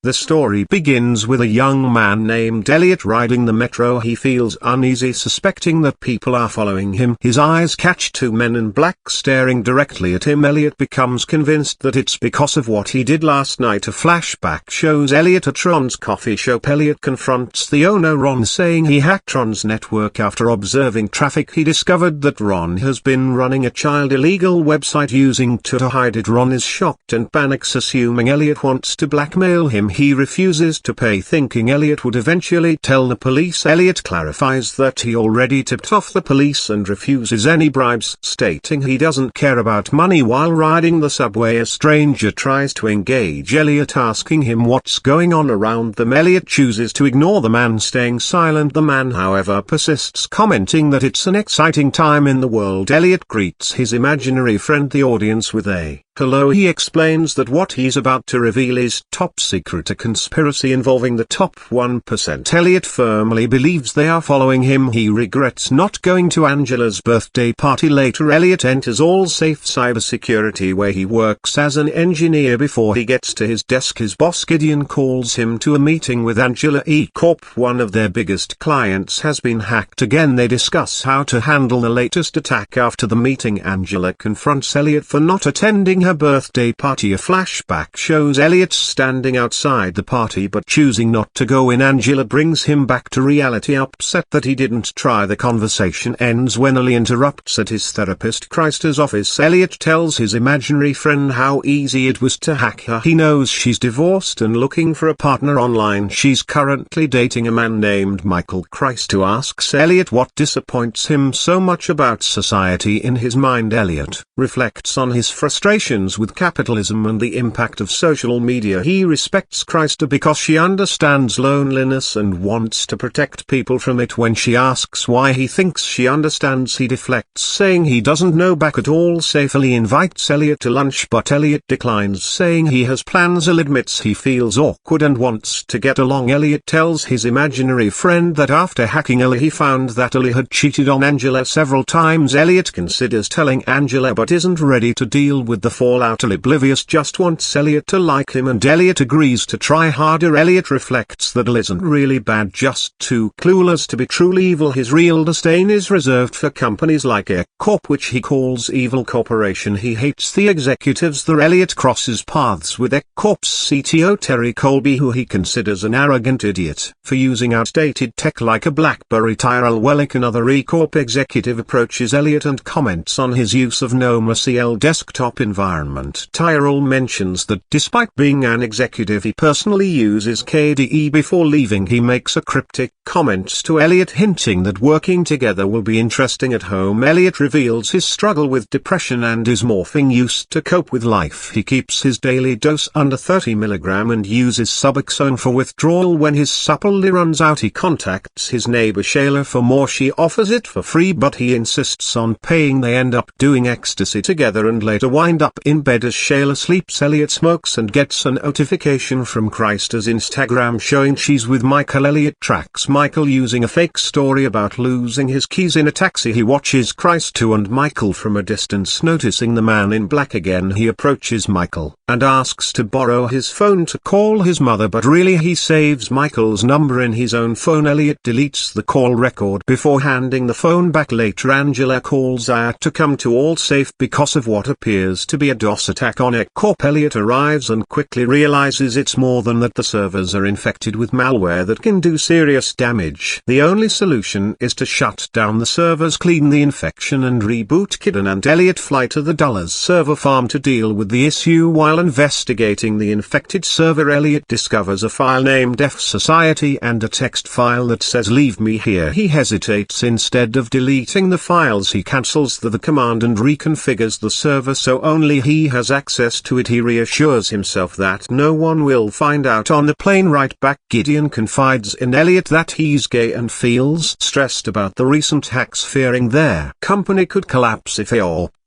The story begins with a young man named Elliot riding the metro. He feels uneasy, suspecting that people are following him. His eyes catch two men in black staring directly at him. Elliot becomes convinced that it's because of what he did last night. A flashback shows Elliot at Ron's coffee shop. Elliot confronts the owner Ron, saying he hacked Ron's network. After observing traffic, he discovered that Ron has been running a child illegal website using to hide it. Ron is shocked and panics, assuming Elliot wants to blackmail him. He refuses to pay, thinking Elliot would eventually tell the police. Elliot clarifies that he already tipped off the police and refuses any bribes, stating he doesn't care about money. While riding the subway, a stranger tries to engage Elliot, asking him what's going on around them. Elliot chooses to ignore the man, staying silent. The man, however, persists, commenting that it's an exciting time in the world. Elliot greets his imaginary friend, the audience, with a hello. He explains that what he's about to reveal is top secret, a conspiracy involving the top 1%. Elliot firmly believes they are following him. He regrets not going to Angela's birthday party. Later, Elliot enters AllSafe Cybersecurity, where he works as an engineer. Before he gets to his desk, his boss Gideon calls him to a meeting with Angela E Corp. One of their biggest clients has been hacked again. They discuss how to handle the latest attack. After the meeting, Angela confronts Elliot for not attending her birthday party. A flashback shows Elliot standing outside the party but choosing not to go in. Angela brings him back to reality, upset that he didn't try. The conversation ends when Ellie interrupts at his therapist Krista's office. Elliot tells his imaginary friend how easy it was to hack her. He knows she's divorced and looking for a partner online. She's currently dating a man named Michael. Krista asks Elliot what disappoints him so much about society. In his mind, Elliot reflects on his frustration with capitalism and the impact of social media. He respects Krista because she understands loneliness and wants to protect people from it. When she asks why he thinks she understands, he deflects, saying he doesn't know. Back at AllSafe, Ellie invites Elliot to lunch, but Elliot declines, saying he has plans. Ellie admits he feels awkward and wants to get along. Elliot tells his imaginary friend that after hacking Ellie, he found that Ellie had cheated on Angela several times. Elliot considers telling Angela but isn't ready to deal with the fallout. Oblivious just wants Elliot to like him, and Elliot agrees to try harder. Elliot reflects that Elle isn't really bad, just too clueless to be truly evil. His real disdain is reserved for companies like E Corp, which he calls evil corporation. He hates the executives there. Elliot crosses paths with E Corp's CTO Terry Colby, who he considers an arrogant idiot for using outdated tech like a BlackBerry. Tyrell Wellick, another E Corp executive, approaches Elliot and comments on his use of NoMaCL desktop environment. Tyrell mentions that despite being an executive, he personally uses KDE before leaving. He makes a cryptic comment to Elliot, hinting that working together will be interesting at home. Elliot reveals his struggle with depression and is morphing used to cope with life. He keeps his daily dose under 30 mg and uses Suboxone for withdrawal. When his supply runs out, he contacts his neighbor Shayla for more. She offers it for free, but he insists on paying. They end up doing ecstasy together and later wind up in bed. As Shayla sleeps, Elliot smokes and gets a notification from Krista's Instagram showing she's with Michael. Elliot tracks Michael using a fake story about losing his keys in a taxi. He watches Krista and Michael from a distance. Noticing the man in black again, he approaches Michael and asks to borrow his phone to call his mother, but really he saves Michael's number in his own phone. Elliot deletes the call record before handing the phone back. Later, Angela calls Aya to come to AllSafe because of what appears to be a DOS attack on E Corp. Elliot arrives and quickly realizes it's more than that. The servers are infected with malware that can do serious damage. The only solution is to shut down the servers, clean the infection and reboot. Gideon and Elliot fly to the Dulles server farm to deal with the issue. While investigating the infected server, Elliot discovers a file named F Society and a text file that says "Leave me here." He hesitates. Instead of deleting the files, he cancels the command and reconfigures the server so only he has access to it. He reassures himself that no one will find out. On the plane right back, Gideon confides in Elliot that he's gay and feels stressed about the recent hacks, fearing their company could collapse if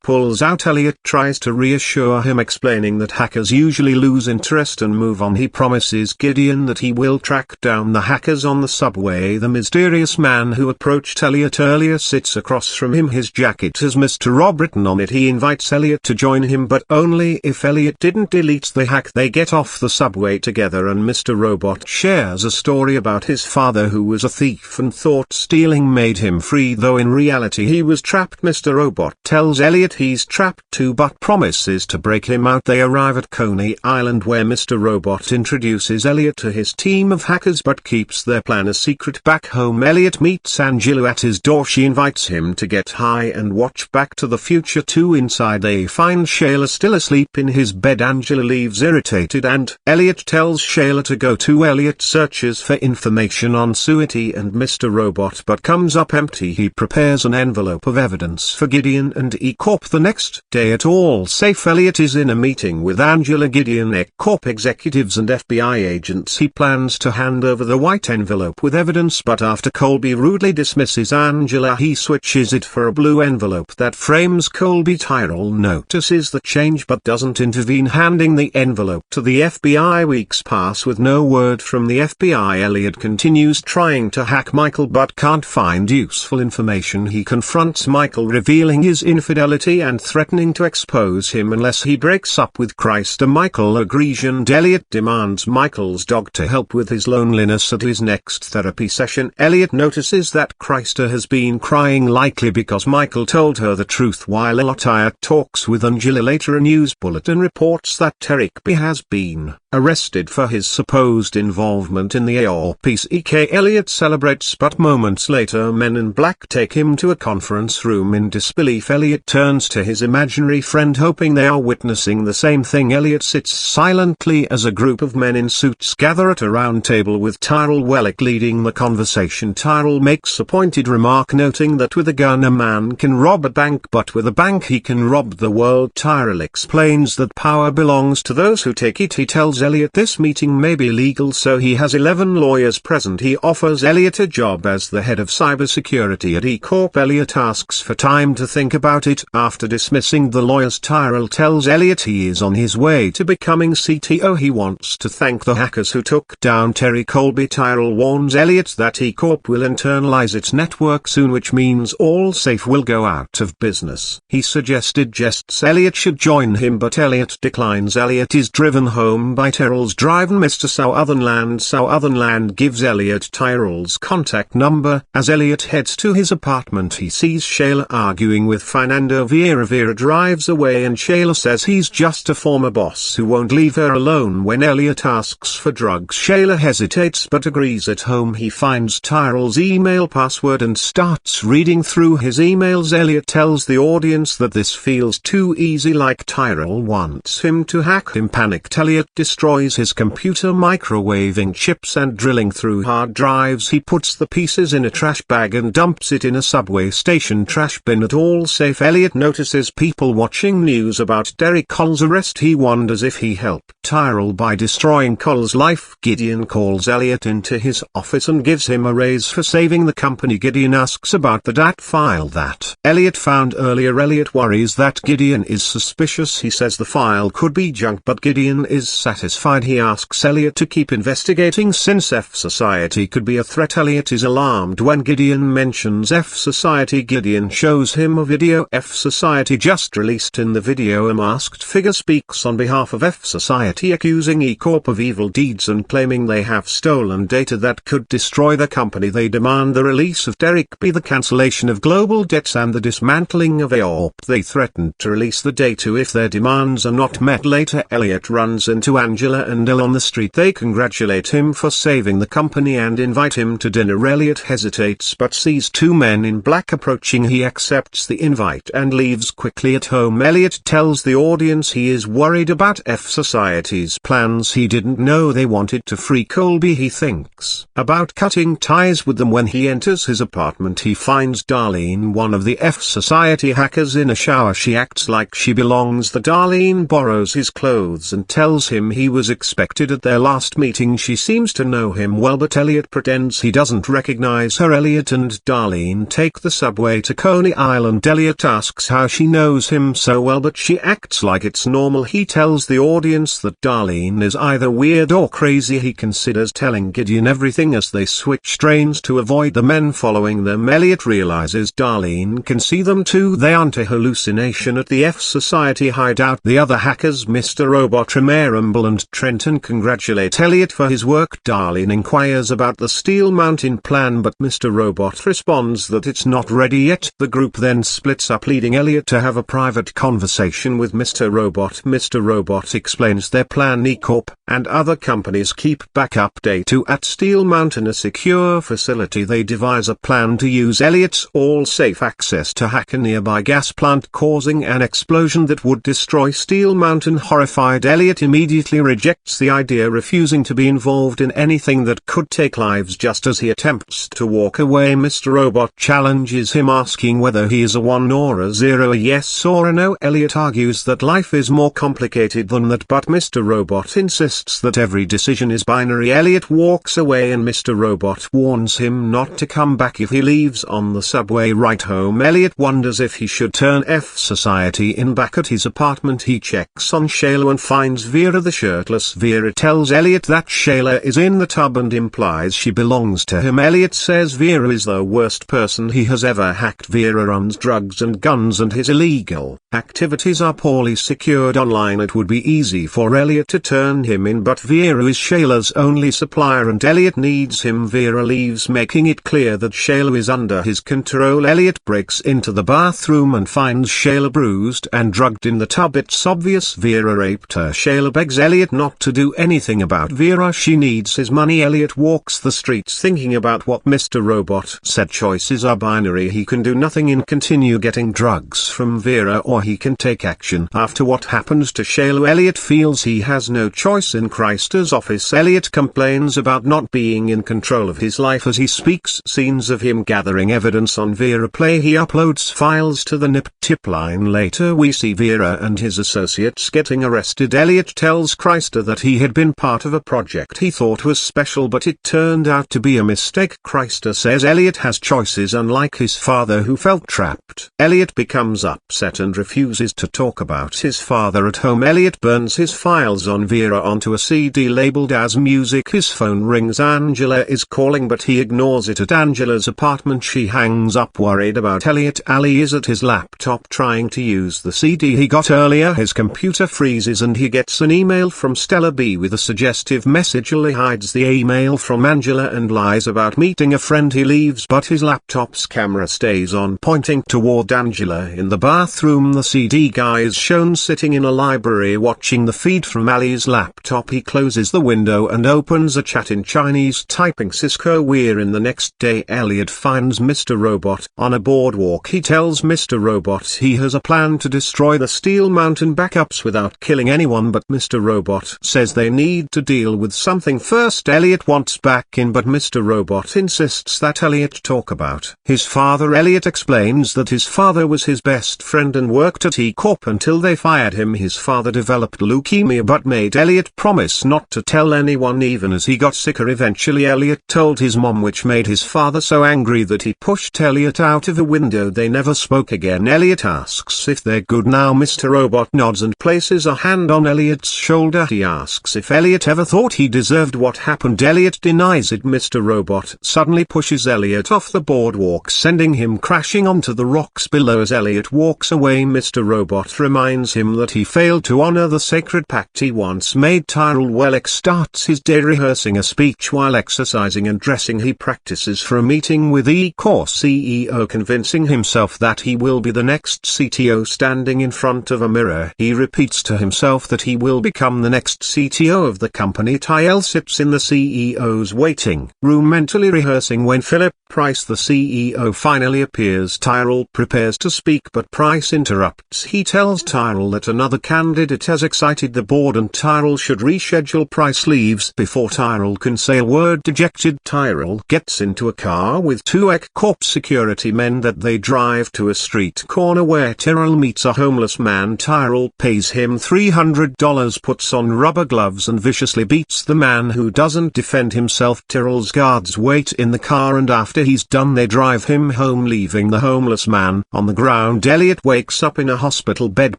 pulls out. Elliot tries to reassure him, explaining that hackers usually lose interest and move on. He promises Gideon that he will track down the hackers on the subway. The mysterious man who approached Elliot earlier sits across from him. His jacket has Mr. Rob written on it. He invites Elliot to join him, but only if Elliot didn't delete the hack. They get off the subway together, and Mr. Robot shares a story about his father who was a thief and thought stealing made him free, though in reality he was trapped. Mr. Robot tells Elliot he's trapped too, but promises to break him out. They arrive at Coney Island, where Mr. Robot introduces Elliot to his team of hackers but keeps their plan a secret. Back home, Elliot meets Angela at his door. She invites him to get high and watch Back to the Future 2. Inside they find Shayla still asleep in his bed. Angela leaves irritated and Elliot tells Shayla to go too. Elliot searches for information on Suity and Mr. Robot but comes up empty. He prepares an envelope of evidence for Gideon and E-Corp. The next day at All Safe, Elliot is in a meeting with Angela, Gideon, E-Corp executives and FBI agents. He plans to hand over the white envelope with evidence, but after Colby rudely dismisses Angela, he switches it for a blue envelope that frames Colby. Tyrell notices the change but doesn't intervene, handing the envelope to the FBI. Weeks pass with no word from the FBI. Elliot continues trying to hack Michael but can't find useful information. He confronts Michael, revealing his infidelity and threatening to expose him unless he breaks up with Chrysler. Michael agrees and Elliot demands Michael's dog to help with his loneliness at his next therapy session. Elliot notices that Chrysler has been crying, likely because Michael told her the truth. While Elliot talks with Angela later, a news bulletin reports that Derek B. has been arrested for his supposed involvement in the AOPCK. Elliot celebrates, but moments later Men in Black take him to a conference room. In disbelief, Elliot turns to his imaginary friend, hoping they are witnessing the same thing. Elliot sits silently as a group of men in suits gather at a round table with Tyrell Wellick leading the conversation. Tyrell makes a pointed remark, noting that with a gun a man can rob a bank, but with a bank he can rob the world. Tyrell explains that power belongs to those who take it. He tells Elliot this meeting may be legal, so he has 11 lawyers present. He offers Elliot a job as the head of cybersecurity at E-Corp. Elliot asks for time to think about it. After dismissing the lawyers, Tyrell tells Elliot he is on his way to becoming CTO. He wants to thank the hackers who took down Terry Colby. Tyrell warns Elliot that E-Corp will internalize its network soon, which means All Safe will go out of business. He suggested Elliot should join him, but Elliot declines. Elliot is driven home by Tyrell's drive and Mr. Southernland. Southernland gives Elliot Tyrell's contact number. As Elliot heads to his apartment, he sees Shayla arguing with Fernando Vieira. Vieira drives away and Shayla says he's just a former boss who won't leave her alone. When Elliot asks for drugs, Shayla hesitates but agrees. At home, he finds Tyrell's email password and starts reading through his emails. Elliot tells the audience that this feels too easy, like Tyrell wants him to hack him. Panicked, Elliot destroys his computer, microwaving chips and drilling through hard drives. He puts the pieces in a trash bag and dumps it in a subway station trash bin. At All Safe, Elliot notices people watching news about Derek Cole's arrest. He wonders if he helped Tyrell by destroying Cole's life. Gideon calls Elliot into his office and gives him a raise for saving the company. Gideon asks about the DAT file that Elliot found earlier. Elliot worries that Gideon is suspicious. He says the file could be junk, but Gideon is satisfied. He asks Elliot to keep investigating since F Society could be a threat. Elliot is alarmed when Gideon mentions F Society. Gideon shows him a video F Society just released. In the video, a masked figure speaks on behalf of F Society, accusing E-Corp of evil deeds and claiming they have stolen data that could destroy the company. They demand the release of Derek B., the cancellation of global debts and the dismantling of AOP. They threaten to release the data if their demands are not met. Later, Elliot runs into Angela and Elle on the street. They congratulate him for saving the company and invite him to dinner. Elliot hesitates but sees two men in black approaching. He accepts the invite and leaves quickly. At home, Elliot tells the audience he is worried about F Society's plans. He didn't know they wanted to free Colby. He thinks about cutting ties with them. When he enters his apartment, he finds Darlene, one of the F Society hackers, in a shower. She acts like she belongs. The Darlene borrows his clothes and tells him he he was expected at their last meeting. She seems to know him well, but Elliot pretends he doesn't recognize her. Elliot and Darlene take the subway to Coney Island. Elliot asks how she knows him so well, but she acts like it's normal. He tells the audience that Darlene is either weird or crazy. He considers telling Gideon everything as they switch trains to avoid the men following them. Elliot realizes Darlene can see them too. They aren't a hallucination at the F Society hideout. The other hackers, Mr. Robot, Rumble and Trenton, congratulate Elliot for his work. Darlene inquires about the Steel Mountain plan, but Mr. Robot responds that it's not ready yet. The group then splits up, leading Elliot to have a private conversation with Mr. Robot. Mr. Robot explains their plan. E-Corp and other companies keep backup data at Steel Mountain, a secure facility. They devise a plan to use Elliot's all-safe access to hack a nearby gas plant, causing an explosion that would destroy Steel Mountain. Horrified, Elliot immediately rejects the idea, refusing to be involved in anything that could take lives. Just as he attempts to walk away, Mr. Robot challenges him, asking whether he is a 1 or a 0, a yes or a no. Elliot argues that life is more complicated than that, but Mr. Robot insists that every decision is binary. Elliot walks away and Mr. Robot warns him not to come back if he leaves. On the subway ride home, Elliot wonders if he should turn F Society in. Back at his apartment, he checks on Shayla and finds Vera the shirtless. Vera tells Elliot that Shayla is in the tub and implies she belongs to him. Elliot says Vera is the worst person he has ever hacked. Vera runs drugs and guns, and his illegal activities are poorly secured online. It would be easy for Elliot to turn him in, but Vera is Shayla's only supplier and Elliot needs him. Vera leaves, making it clear that Shayla is under his control. Elliot breaks into the bathroom and finds Shayla bruised and drugged in the tub. It's obvious Vera raped her. Shayla begs Elliot not to do anything about Vera. She needs his money. Elliot walks the streets thinking about what Mr. Robot said. Choices are binary. He can do nothing and continue getting drugs from Vera, or he can take action. After what happens to Shayla, Elliot feels he has no choice. In Chrysler's office, Elliot complains about not being in control of his life as he speaks. Scenes of him gathering evidence on Vera play. He uploads files to the NIP tip line. Later we see Vera and his associates getting arrested. Elliot tells Chrysler that he had been part of a project he thought was special, but it turned out to be a mistake. Chrysler says Elliot has choices, unlike his father who felt trapped. Elliot becomes upset and refuses to talk about his father at home. Elliot burns his files on Vera onto a CD labeled as music. His phone rings. Angela is calling, but he ignores it. At Angela's apartment, she hangs up, worried about Elliot. Ali is at his laptop trying to use the CD he got earlier. His computer freezes and he gets an email from Stella B with a suggestive message. Ali hides the email from Angela and lies about meeting a friend. He leaves, but his laptop's camera stays on, pointing toward Angela in the bathroom. The CD guy is shown sitting in a library watching the feed from Ali's laptop. He closes the window and opens a chat in Chinese, typing Cisco we're in. The next day, Elliot finds Mr. Robot on a boardwalk. He tells Mr. Robot he has a plan to destroy the Steel Mountain backups without killing anyone, but Mr. Robot says they need to deal with something first. Elliot wants back in, but Mr. Robot insists that Elliot talk about his father. Elliot explains that his father was his best friend and worked at E-Corp until they fired him. His father developed leukemia but made Elliot promise not to tell anyone even as he got sicker. Eventually Elliot told his mom, which made his father so angry that he pushed Elliot out of a window. They never spoke again. Elliot asks if they're good now. Mr. Robot nods and places a hand on Elliot's shoulder. He asks if Elliot ever thought he deserved what happened. Elliot denies it. Mr. Robot suddenly pushes Elliot off the boardwalk, sending him crashing onto the rocks below. As Elliot walks away, Mr. Robot reminds him that he failed to honor the sacred pact he once made. Tyrell Wellick starts his day rehearsing a speech while exercising and dressing. He practices for a meeting with E-Corp CEO, convincing himself that he will be the next CTO. Standing in front of a mirror, he repeats to himself that he will become the next CTO of the company. Tyrell sits in the CEO's waiting room mentally rehearsing when Philip Price, the CEO, finally appears. Tyrell prepares to speak, but Price interrupts. He tells Tyrell that another candidate has excited the board and Tyrell should reschedule. Price leaves before Tyrell can say a word. Dejected, Tyrell gets into a car with two E-Corp security men that they drive to a street corner where Tyrell meets a homeless man. Tyrell pays him $300, puts on rubber gloves and viciously beats the man who doesn't defend himself. Tyrrell's guards wait in the car, and after he's done they drive him home, leaving the homeless man on the ground. Elliot wakes up in a hospital bed,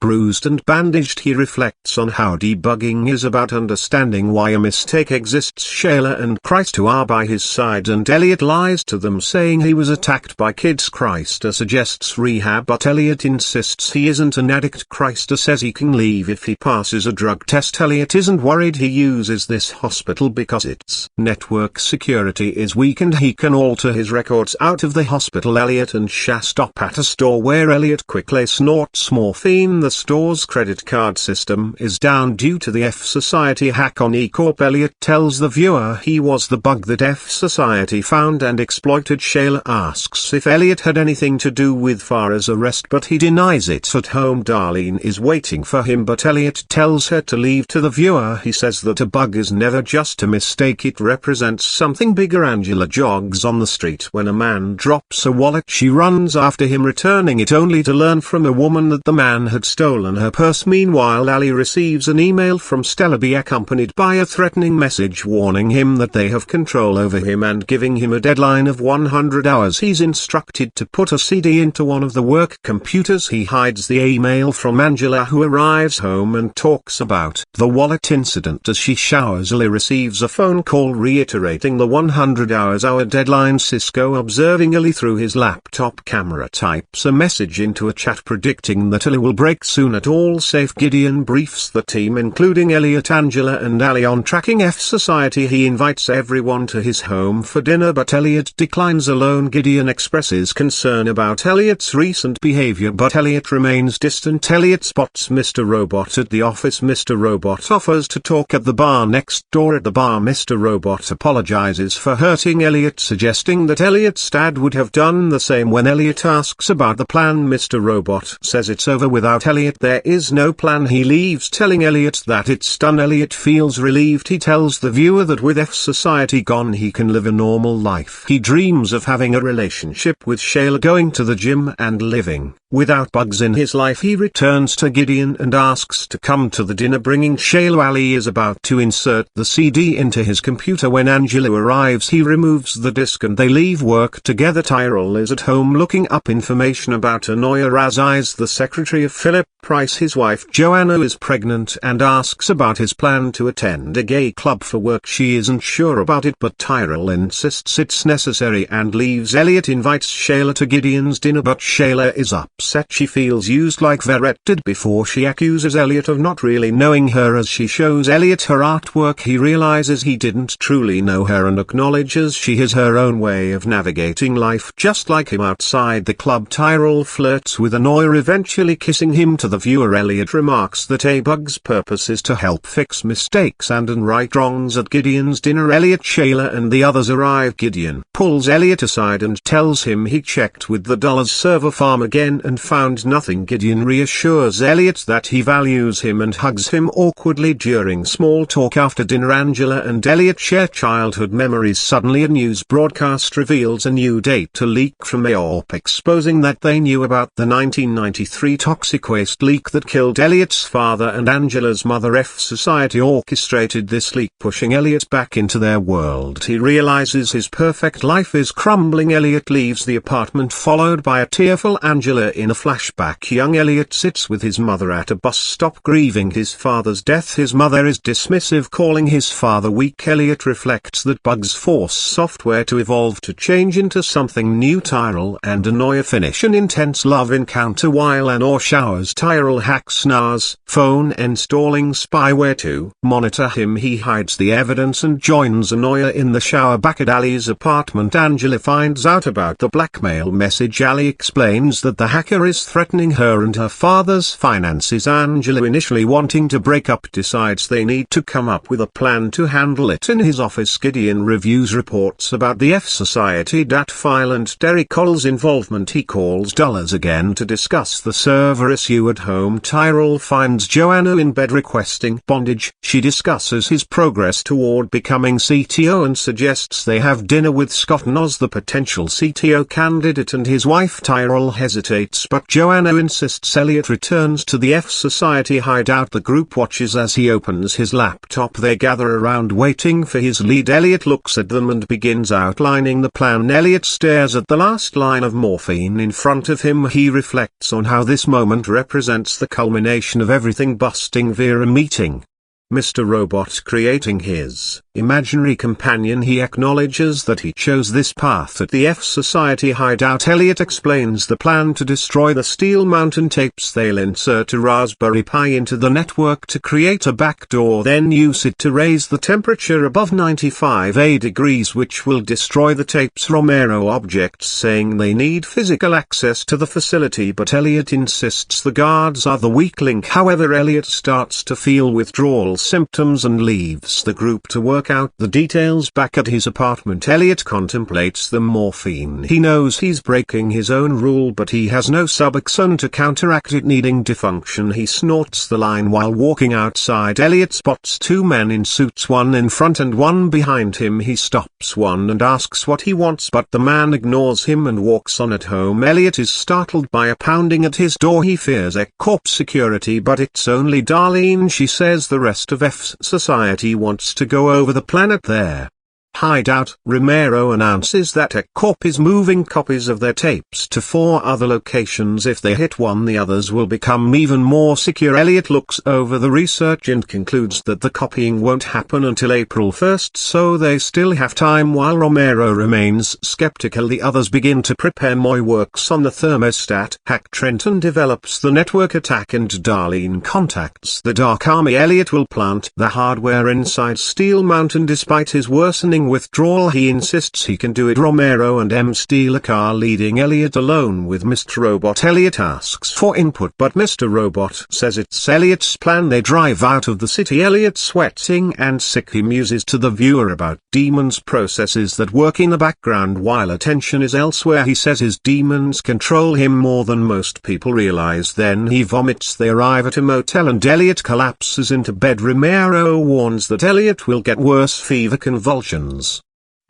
bruised and bandaged. He reflects on how debugging is about understanding why a mistake exists. Shayla and Christ are by his side, and Elliot lies to them saying he was attacked by kids. Christ suggests rehab, but Elliot insists he isn't an addict. Christ says he can leave if he passes a drug test. Elliot isn't worried. He uses this hospital because its network security is weak and he can alter his records out of the hospital. Elliot and Sha stop at a store where Elliot quickly snorts morphine. The store's credit card system is down due to the F Society hack on E-Corp. Elliot tells the viewer he was the bug that F Society found and exploited. Shayla asks if Elliot had anything to do with Farah's arrest, but he denies it. At home, Darlene is waiting for him, but Elliot tells her to leave. To the viewer, he says that a bug is never just a mistake, it represents something bigger. Angela jogs on the street when a man drops a wallet. She runs after him, returning it only to learn from a woman that the man had stolen her purse. Meanwhile, Ali receives an email from Stella B accompanied by a threatening message warning him that they have control over him and giving him a deadline of 100 hours. He's instructed to put a CD into one of the work computers. He hides the email from Angela, who arrives home and talks about the wallet incident. As she showers, Ali receives a phone call reiterating the 100-hour deadline. Cisco, observing Ali through his laptop camera, types a message into a chat predicting that Ali will break soon. At All Safe, Gideon briefs the team including Elliot, Angela and Ali on tracking F Society. He invites everyone to his home for dinner, but Elliot declines. Alone, Gideon expresses concern about Elliot's recent behavior, but Elliot remains distant. Elliot spots Mr. Robot at the office. Mr. Robot offers to talk at the bar next door. At the bar, Mr. Robot apologizes for hurting Elliot, suggesting that Elliot's dad would have done the same. When Elliot asks about the plan, Mr. Robot says it's over without Elliot. There is no plan. He leaves, telling Elliot that it's done. Elliot feels relieved. He tells the viewer that with F Society gone, he can live a normal life. He dreams of having a relationship with Shayla, going to the gym and living without bugs in his life. He returns to Gideon and asks to come to the dinner, bringing Shayla. Ali is about to insert the CD into his computer when Angela arrives. He removes the disc and they leave work together. Tyrell is at home looking up information about Anoya Razai's, the secretary of Philip Price. His wife Joanna is pregnant and asks about his plan to attend a gay club for work. She isn't sure about it, but Tyrell insists it's necessary and leaves. Elliot invites Shayla to Gideon's dinner, but Shayla is upset. She feels used like Verrett did before. She accuses Elliot of not really knowing her. As she shows Elliot her artwork, he realizes he didn't truly know her and acknowledges she has her own way of navigating life just like him. Outside the club, Tyrell flirts with Anoya, eventually kissing him. To the viewer, Elliot remarks that a bug's purpose is to help fix mistakes and right wrongs. At Gideon's dinner, Elliot, Shayla and the others arrive. Gideon pulls Elliot aside and tells him he checked with the Dollars server farm again and found nothing. Gideon reassures Elliot that he values him and hugs him awkwardly. During small talk after dinner, Angela and Elliot share childhood memories. Suddenly a news broadcast reveals a new data leak from AORP, exposing that they knew about the 1993 toxic waste leak that killed Elliot's father and Angela's mother. F Society orchestrated this leak, pushing Elliot back into their world. He realizes his perfect life is crumbling. Elliot leaves the apartment, followed by a tearful Angela. In a flashback, young Elliot sits with his mother at a bus stop grieving his father's death. His mother is dismissive, calling his father weak. Elliot reflects that bugs force software to evolve to change into something new. Tyrell and Anoya finish an intense love encounter while Anoya showers. Tyrell hacks Na's phone, installing spyware to monitor him. He hides the evidence and joins Anoya in the shower. Back at Ali's apartment, Angela finds out about the blackmail message. Ali explains that the hacker is threatening her and her father's finances. Angela, initially wanting to break up, decides they need to come up with a plan to handle it. In his office, Gideon reviews reports about the F Society DAT file and Derek Cole's involvement. He calls Dollars again to discuss the server issue. At home, Tyrell finds Joanna in bed requesting bondage. She discusses his progress toward becoming CTO and suggests they have dinner with Scott Noz, the potential CTO candidate, and his wife. Tyrell hesitates objects, but Joanna insists Elliot returns to the F Society hideout. The group watches as he opens his laptop. They gather around waiting for his lead. Elliot looks at them and begins outlining the plan. Elliot stares at the last line of morphine in front of him. He reflects on how this moment represents the culmination of everything, busting Vera, meeting Mr. Robot, creating his imaginary companion. He acknowledges that he chose this path at the F Society hideout. Elliot explains the plan to destroy the Steel Mountain tapes. They'll insert a Raspberry Pi into the network to create a backdoor, then use it to raise the temperature above 95 degrees, which will destroy the tapes. Romero objects, saying they need physical access to the facility, but Elliot insists the guards are the weak link. However, Elliot starts to feel withdrawal symptoms and leaves the group to work out the details. Back at his apartment, Elliot contemplates the morphine. He knows he's breaking his own rule, but he has no Suboxone to counteract it, needing defunction. He snorts the line while walking outside. Elliot spots two men in suits, one in front and one behind him. He stops one and asks what he wants, but the man ignores him and walks on at home. Elliot is startled by a pounding at his door. He fears ECCorp security, but it's only Darlene. She says the rest of F Society wants to go over the planet there. Hideout. Romero announces that ECCorp is moving copies of their tapes to 4 other locations. If they hit one, the others will become even more secure. Elliot looks over the research and concludes that the copying won't happen until April 1st, so they still have time. While Romero remains skeptical, the others begin to prepare. Moy works on the thermostat hack. Trenton develops the network attack, and Darlene contacts the Dark Army. Elliot will plant the hardware inside Steel Mountain. Despite his worsening withdrawal, he insists he can do it. Romero and M steal a car, leading Elliot alone with Mr. Robot. Elliot asks for input, but Mr. Robot says it's Elliot's plan. They drive out of the city. Elliot, sweating and sick, he muses to the viewer about demons' processes that work in the background while attention is elsewhere. He says his demons control him more than most people realize. Then he vomits. They arrive at a motel and Elliot collapses into bed. Romero warns that Elliot will get worse fever, convulsions,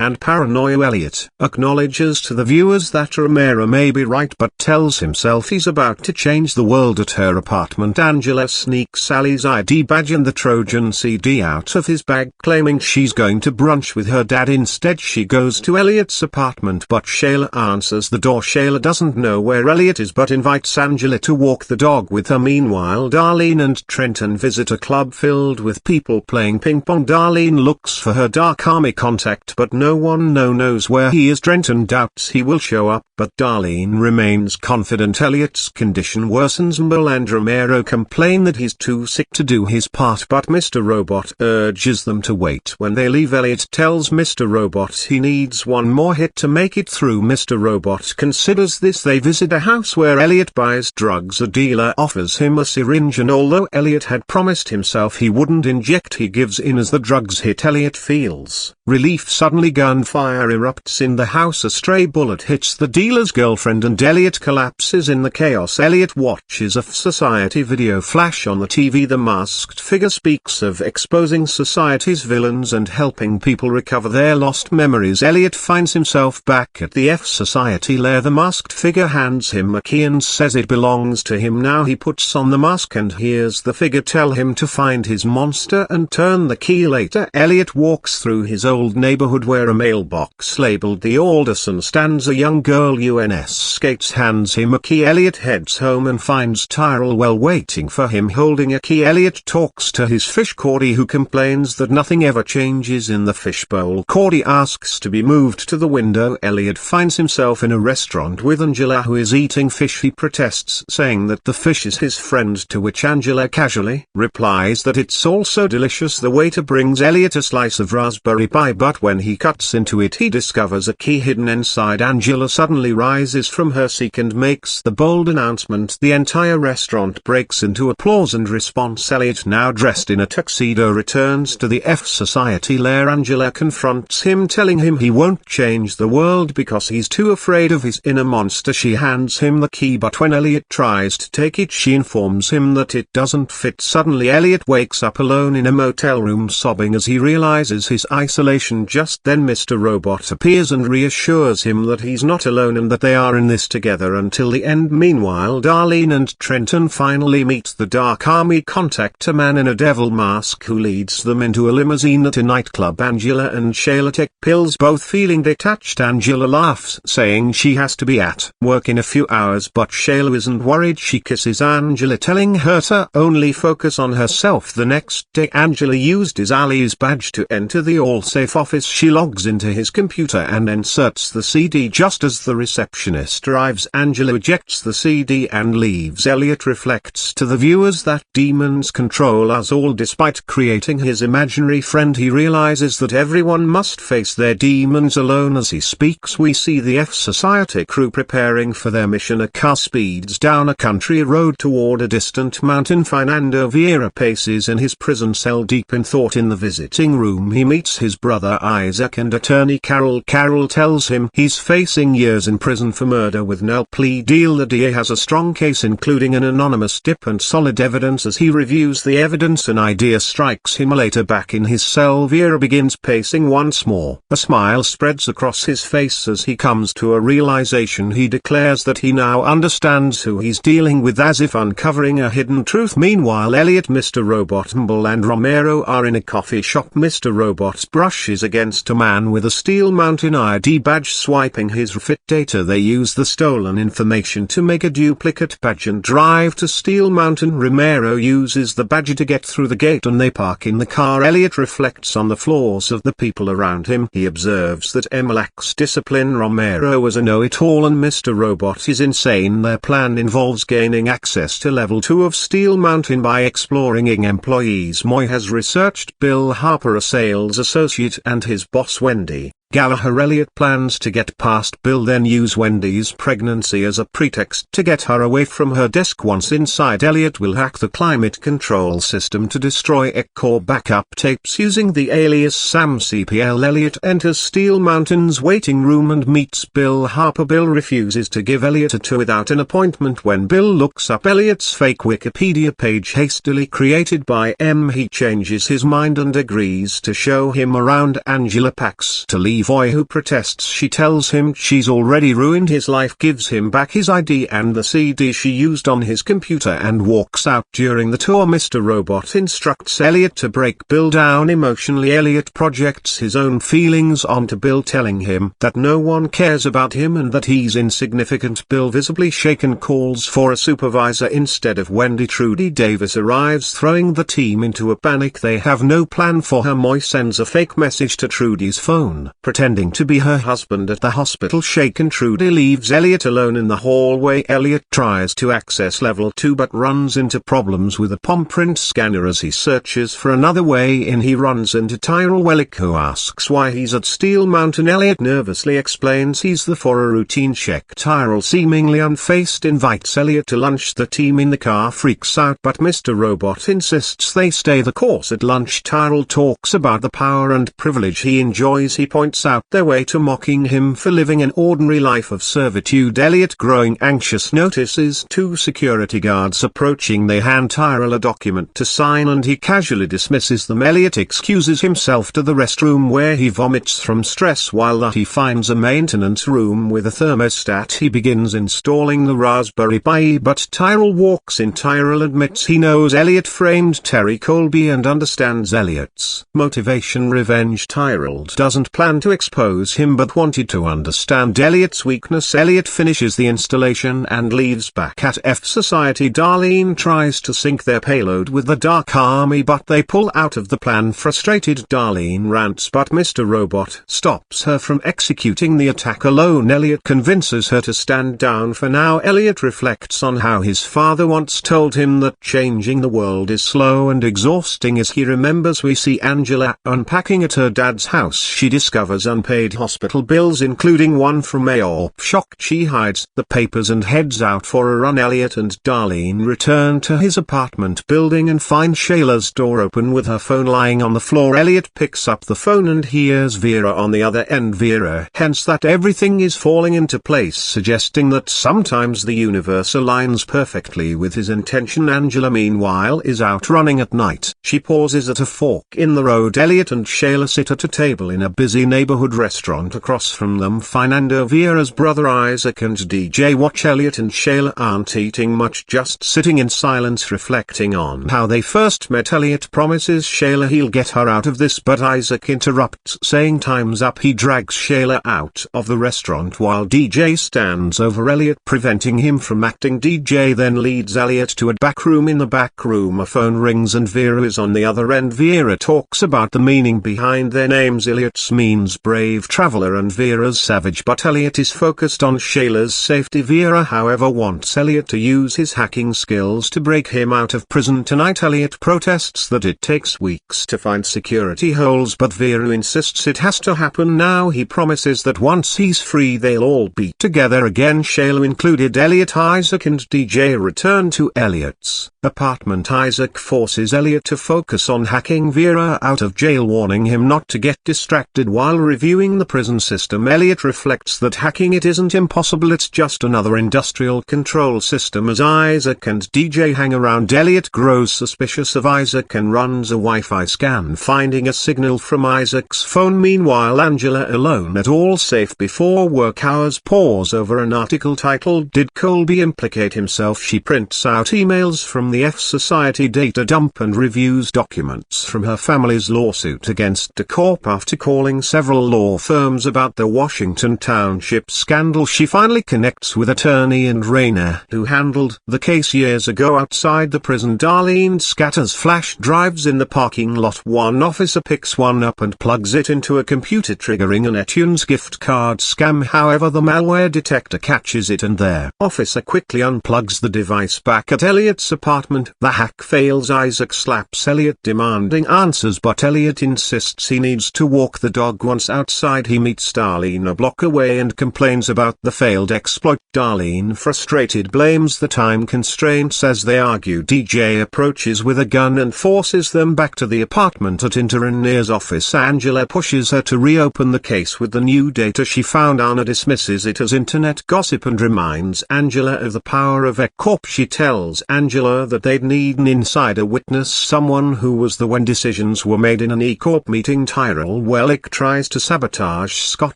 and paranoia. Elliot acknowledges to the viewers that Romero may be right, but tells himself he's about to change the world. At her apartment, Angela sneaks Sally's ID badge and the Trojan CD out of his bag, claiming she's going to brunch with her dad. Instead, she goes to Elliot's apartment, but Shayla answers the door. Shayla doesn't know where Elliot is, but invites Angela to walk the dog with her. Meanwhile, Darlene and Trenton visit a club filled with people playing ping pong. Darlene looks for her Dark Army contact, but no one knows where he is. Trenton doubts he will show up, but Darlene remains confident. Elliot's condition worsens. Mole and Romero complain that he's too sick to do his part, but Mr. Robot urges them to wait. When they leave, Elliot tells Mr. Robot he needs one more hit to make it through. Mr. Robot considers this. They visit a house where Elliot buys drugs. A dealer offers him a syringe, and although Elliot had promised himself he wouldn't inject, he gives in as the drugs hit. Elliot feels relief. Suddenly, gunfire erupts in the house. A stray bullet hits the dealer's girlfriend and Elliot collapses in the chaos. Elliot watches a Society video flash on the TV. The masked figure speaks of exposing society's villains and helping people recover their lost memories. Elliot finds himself back at the F Society lair. The masked figure hands him a key and says it belongs to him. Now he puts on the mask and hears the figure tell him to find his monster and turn the key later. Elliot walks through his old neighborhood where a mailbox labeled The Alderson stands. A young girl UNS skates hands him a key. Elliot heads home and finds Tyrell well waiting for him holding a key. Elliot talks to his fish Cordy, who complains that nothing ever changes in the fishbowl. Cordy asks to be moved to the window. Elliot finds himself in a restaurant with Angela, who is eating fish. He protests, saying that the fish is his friend, to which Angela casually replies that it's also delicious. The waiter brings Elliot a slice of raspberry pie, but when he cuts into it, he discovers a key hidden inside. Angela suddenly rises from her seat and makes the bold announcement. The entire restaurant breaks into applause and response. Elliot, now dressed in a tuxedo, returns to the F Society lair. Angela confronts him, telling him he won't change the world because he's too afraid of his inner monster. She hands him the key, but when Elliot tries to take it, she informs him that it doesn't fit. Suddenly, Elliot wakes up alone in a motel room, sobbing as he realizes his isolation. Just then, Mr. Robot appears and reassures him that he's not alone and that they are in this together until the end. Meanwhile, Darlene and Trenton finally meet the Dark Army contact, a man in a devil mask who leads them into a limousine at a nightclub. Angela and Shayla take pills, both feeling detached. Angela laughs, saying she has to be at work in a few hours, but Shayla isn't worried. She kisses Angela, telling her to only focus on herself. The next day, Angela used his Ali's badge to enter the all-safe office. She logs into his computer and inserts the CD. Just as the receptionist arrives, Angela ejects the CD and leaves. Elliot reflects to the viewers that demons control us all. Despite creating his imaginary friend, he realizes that everyone must face their demons alone. As he speaks, we see the F Society crew preparing for their mission. A car speeds down a country road toward a distant mountain. Fernando Vieira paces in his prison cell, deep in thought. In the visiting room, he meets his brother Isaac and attorney Carol. Carol tells him he's facing years in prison for murder with no plea deal. The DA has a strong case, including an anonymous tip and solid evidence. As he reviews the evidence, an idea strikes him. Later, back in his cell, Vieira begins pacing once more. A smile spreads across his face as he comes to a realization. He declares that he now understands who he's dealing with, as if uncovering a hidden truth. Meanwhile, Elliot, Mr. Robot, Mumble and Romero are in a coffee shop. Mr. Robot brushes against a man with a Steel Mountain ID badge. Swiping his refit data, they use the stolen information to make a duplicate badge and drive to Steel Mountain. Romero uses the badge to get through the gate and they park in the car. Elliot reflects on the flaws of the people around him. He observes that Emma lacks discipline. Romero is a know-it-all and Mr. Robot is insane. Their plan involves gaining access to level 2 of Steel Mountain by exploring employees. Moy has researched Bill Harper, a sales associate, and his boss Wendy Gallagher. Elliot plans to get past Bill, then use Wendy's pregnancy as a pretext to get her away from her desk. Once inside, Elliot will hack the climate control system to destroy ECCOR backup tapes using the alias Sam CPL. Elliot enters Steel Mountain's waiting room and meets Bill Harper. Bill refuses to give Elliot a tour without an appointment. When Bill looks up Elliot's fake Wikipedia page hastily created by M, he changes his mind and agrees to show him around. Angela packs to leave. Voy, who protests. She tells him she's already ruined his life, gives him back his ID and the CD she used on his computer, and walks out. During the tour, Mr. Robot instructs Elliot to break Bill down emotionally. Elliot projects his own feelings onto Bill, telling him that no one cares about him and that he's insignificant. Bill, visibly shaken, calls for a supervisor instead of Wendy. Trudy Davis arrives, throwing the team into a panic. They have no plan for her. Moy sends a fake message to Trudy's phone, pretending to be her husband. At the hospital, shaken, Trudy leaves Elliot alone in the hallway. Elliot tries to access level 2 but runs into problems with a palm print scanner. As he searches for another way in, he runs into Tyrell Wellick, who asks why he's at Steel Mountain. Elliot nervously explains he's there for a routine check. Tyrell, seemingly unfazed, invites Elliot to lunch. The team in the car freaks out, but Mr. Robot insists they stay the course. At lunch, Tyrell talks about the power and privilege he enjoys. He points out their way to mocking him for living an ordinary life of servitude. Elliot, growing anxious, notices 2 security guards approaching. They hand Tyrell a document to sign and he casually dismisses them. Elliot excuses himself to the restroom where he vomits from stress. While that, he finds a maintenance room with a thermostat. He begins installing the Raspberry Pi, but Tyrell walks in. Tyrell admits he knows Elliot framed Terry Colby and understands Elliot's motivation: revenge. Tyrell doesn't plan to expose him but wanted to understand Elliot's weakness. Elliot finishes the installation and leaves. Back at F Society, Darlene tries to sync their payload with the Dark Army but they pull out of the plan. Frustrated, Darlene rants, but Mr. Robot stops her from executing the attack alone. Elliot convinces her to stand down for now. Elliot reflects on how his father once told him that changing the world is slow and exhausting. As he remembers, we see Angela unpacking at her dad's house. She discovers unpaid hospital bills, including one from Mayor. Shocked, she hides the papers and heads out for a run. Elliot and Darlene return to his apartment building and find Shayla's door open with her phone lying on the floor. Elliot picks up the phone and hears Vera on the other end. Vera hints that everything is falling into place, suggesting that sometimes the universe aligns perfectly with his intention. Angela, meanwhile, is out running at night. She pauses at a fork in the road. Elliot and Shayla sit at a table in a busy neighborhood neighborhood restaurant across from them. Fernando Vieira's brother Isaac and DJ watch Elliot and Shayla aren't eating much, just sitting in silence reflecting on how they first met. Elliot promises Shayla he'll get her out of this, but Isaac interrupts, saying time's up. He drags Shayla out of the restaurant while DJ stands over Elliot, preventing him from acting. DJ then leads Elliot to a back room. In the back room a phone rings and Vera is on the other end. Vera talks about the meaning behind their names. Elliot's means brave traveler and Vera's savage, but Elliot is focused on Shayla's safety. Vera however wants Elliot to use his hacking skills to break him out of prison tonight. Elliot protests that it takes weeks to find security holes, but Vera insists it has to happen now. He promises that once he's free they'll all be together again. Shayla included, Elliot, Isaac and DJ return to Elliot's apartment. Isaac forces Elliot to focus on hacking Vera out of jail, warning him not to get distracted while reviewing the prison system. Elliot reflects that hacking it isn't impossible, it's just another industrial control system. As Isaac and DJ hang around, Elliot grows suspicious of Isaac and runs a Wi-Fi scan, finding a signal from Isaac's phone. Meanwhile, Angela, alone at All Safe before work hours, pores over an article titled "Did Colby Implicate Himself?" She prints out emails from the F Society data dump and reviews documents from her family's lawsuit against DeCorp. After calling several law firms about the Washington Township scandal, she finally connects with attorney and Rayner, who handled the case years ago. Outside the prison, Darlene scatters flash drives in the parking lot. One officer picks one up and plugs it into a computer, triggering an iTunes gift card scam. However, the malware detector catches it and their officer quickly unplugs the device. Back at Elliot's apartment, the hack fails. Isaac slaps Elliot, demanding answers, but Elliot insists he needs to walk the dog. Once outside, he meets Darlene a block away and complains about the failed exploit. Darlene, frustrated, blames the time constraints as they argue. DJ approaches with a gun and forces them back to the apartment at Internier's office. Angela pushes her to reopen the case with the new data she found. Anna dismisses it as internet gossip and reminds Angela of the power of ECORP. She tells Angela that they'd need an insider witness, someone who was there when decisions were made in an ECORP meeting. Tyrell Wellick tries to sabotage Scott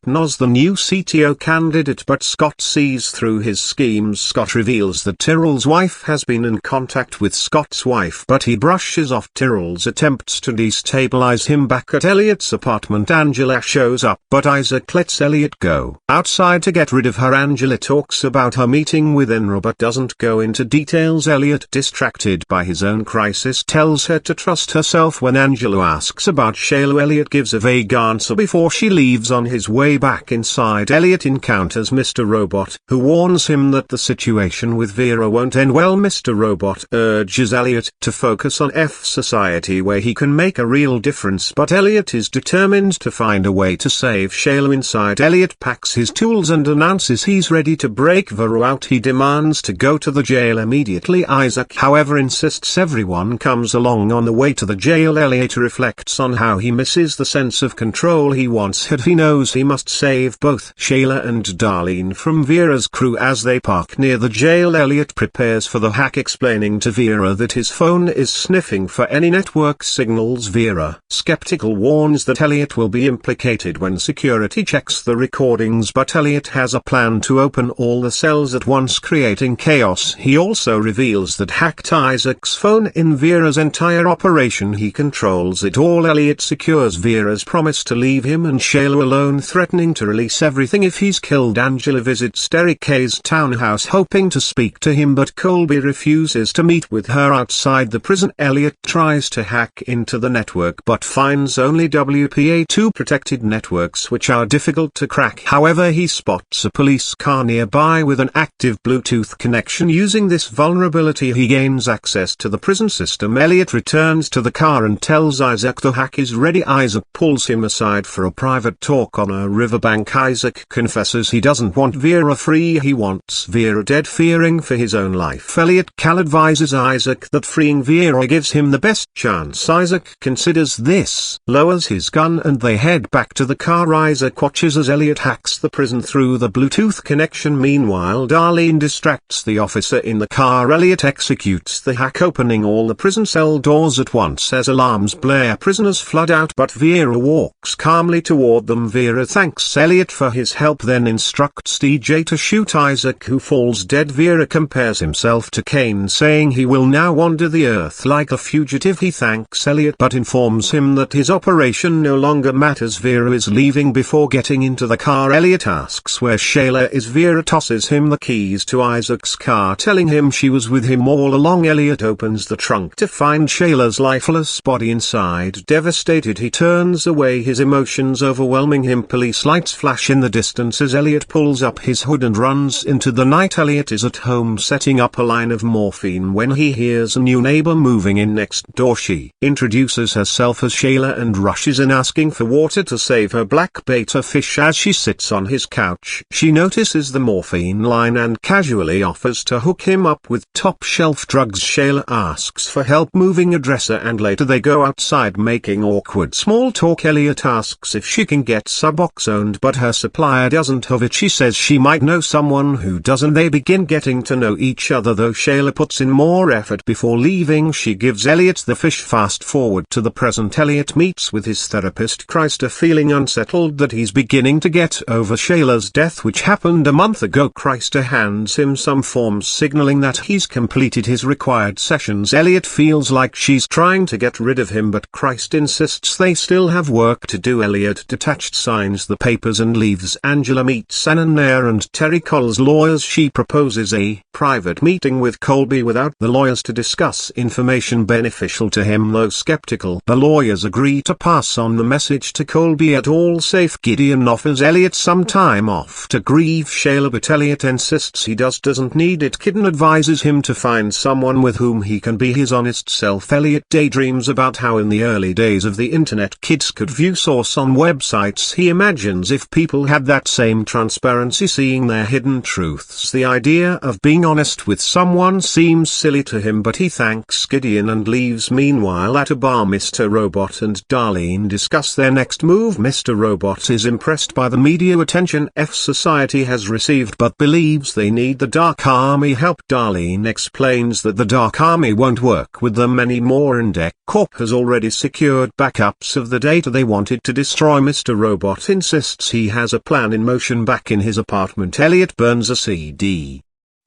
Noz, the new CTO candidate, but Scott sees through his schemes. Scott reveals that Tyrell's wife has been in contact with Scott's wife, but he brushes off Tyrell's attempts to destabilize him. Back at Elliot's apartment, Angela shows up, but Isaac lets Elliot go. Outside to get rid of her, Angela talks about her meeting with Enra but doesn't go into details. Elliot, distracted by his own crisis, tells her to trust herself. When Angela asks about Shayla, Elliot gives a vague answer before she leaves. On his way back inside, Elliot encounters Mr. Robot, who warns him that the situation with Vera won't end well. Mr. Robot urges Elliot to focus on F Society, where he can make a real difference, but Elliot is determined to find a way to save Shayla. Inside, Elliot packs his tools and announces he's ready to break Vera out. He demands to go to the jail immediately. Isaac, however, insists everyone comes along. On the way to the jail, Elliot reflects on how he misses the sense of control he once had. He knows he must save both Shayla and Darlene from Vera's crew. As they park near the jail, Elliot prepares for the hack, explaining to Vera that his phone is sniffing for any network signals. Vera, skeptical, warns that Elliot will be implicated when security checks the recordings, but Elliot has a plan to open all the cells at once, creating chaos. He also reveals that hacked Isaac's phone in Vera's entire operation. He controls it all. Elliot secures Vera's promise to leave him and Shayla alone, threatening to release everything if he's killed. Angela visits Derek K's townhouse hoping to speak to him, but Colby refuses to meet with her outside the prison. Elliot tries to hack into the network but finds only WPA2 protected networks, which are difficult to crack. However, he spots a police car nearby with an active Bluetooth connection. Using this vulnerability, he gains access to the prison system. Elliot returns to the car and tells Isaac the hack is ready. Isaac pulls him aside for a private talk on a riverbank. Isaac confesses he doesn't want Vera free, he wants Vera dead, fearing for his own life. Elliot advises Isaac that freeing Vera gives him the best chance. Isaac considers this, lowers his gun, and they head back to the car. Isaac watches as Elliot hacks the prison through the Bluetooth connection. Meanwhile, Darlene distracts the officer in the car. Elliot executes shoots the hack, opening all the prison cell doors at once as alarms blare. Prisoners flood out, but Vera walks calmly toward them. Vera thanks Elliot for his help, then instructs DJ to shoot Isaac, who falls dead. Vera compares himself to Cain, saying he will now wander the earth like a fugitive. He thanks Elliot but informs him that his operation no longer matters. Vera is leaving. Before getting into the car, Elliot asks where Shayla is. Vera tosses him the keys to Isaac's car, telling him she was with him all along. Elliot opens the trunk to find Shayla's lifeless body inside. Devastated, he turns away, his emotions overwhelming him. Police lights flash in the distance as Elliot pulls up his hood and runs into the night. Elliot is at home setting up a line of morphine when he hears a new neighbor moving in next door. She introduces herself as Shayla and rushes in, asking for water to save her black betta fish. As she sits on his couch, she notices the morphine line and casually offers to hook him up with top-shelf drugs. Shayla asks for help moving a dresser and later they go outside making awkward small talk. Elliot asks if she can get Suboxone, but her supplier doesn't have it. She says she might know someone who does, and they begin getting to know each other, though Shayla puts in more effort. Before leaving, she gives Elliot the fish. Fast forward to the present. Elliot meets with his therapist Christa, feeling unsettled that he's beginning to get over Shayla's death, which happened a month ago. Christa hands him some forms signaling that he's completed his required sessions. Elliot feels like she's trying to get rid of him, but Christa insists they still have work to do. Elliot, detached, signs the papers and leaves. Angela meets Anna Nair and Terry Cole's lawyers. She proposes a private meeting with Colby without the lawyers to discuss information beneficial to him. Though skeptical, the lawyers agree to pass on the message to Colby. At all safe, Gideon offers Elliot some time off to grieve Shayla, but Elliot insists he doesn't need it. Gideon advises him to find someone with whom he can be his honest self. Elliot daydreams about how in the early days of the internet kids could view source on websites. He imagines if people had that same transparency, seeing their hidden truths. The idea of being honest with someone seems silly to him, but he thanks Gideon and leaves. Meanwhile, at a bar, Mr. Robot and Darlene discuss their next move. Mr. Robot is impressed by the media attention F Society has received, but believes they need the Dark Army help. Darlene explains that the Dark Army won't work with them anymore, and Deck Corp has already secured backups of the data they wanted to destroy. Mr. Robot insists he has a plan in motion. Back in his apartment, Elliot burns a CD